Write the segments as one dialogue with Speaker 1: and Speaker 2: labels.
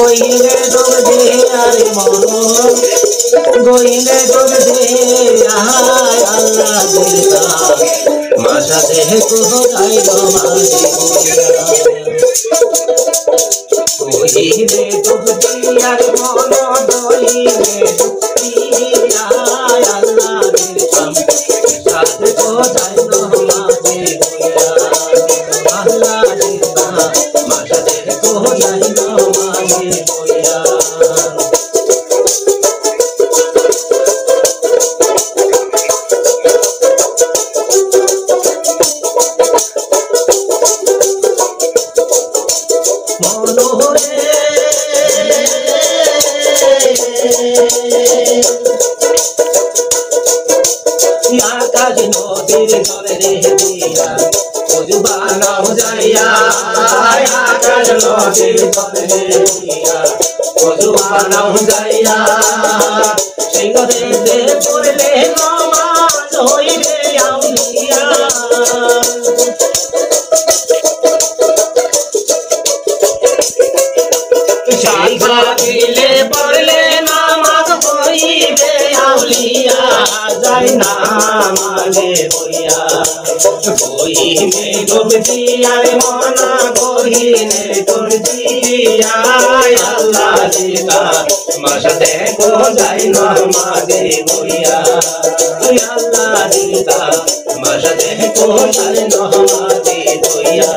Speaker 1: গইলে ডোব দে আরে মন গইলে ডোব দে আয় আল্লাহ দিলা মাশা দে কো যাইলো মাঝি গইলে ডোব দে আরে মন গইলে ডোব দে আয় আল্লাহ দিলা মাশা দে কো যাইলো মাঝি আল্লাহ দিলা মাশা দে কো যাইলো মাঝি आकाश नदीर जले रे दिया ओजुबाना हो जाइया आकाश नदीर जले रे दिया ओजुबाना हो जाइया सिंगरे दे पड़ले नमाज होइबे आउलिया शाखा दिले पड़ले नमाज होइबे आउलिया जाई ना माने होइया कोई में डूब दिया रे मना कोई ने डूब दिया अल्लाह दिला माशा देखो जाई ना माने होइया अल्लाह दिला माशा देखो जाई ना माने होइया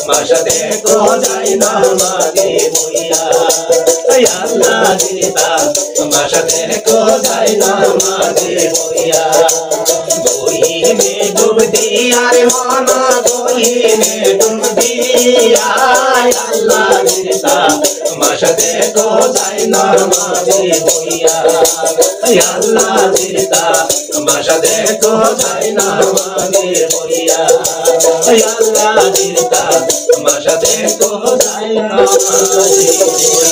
Speaker 1: माशा देखो जाई ना माने होइया अल्लाह दिला माशा देखो जाई ना माने होइया गोई में डूब दिया रे माना गोई में डूब दिया अल्लाह दिला माशा देखो जाई ना माने होइया अल्लाह दिला माशा देखो जाई ना माने होइया अल्लाह दिला माशा देखो जाई ना माने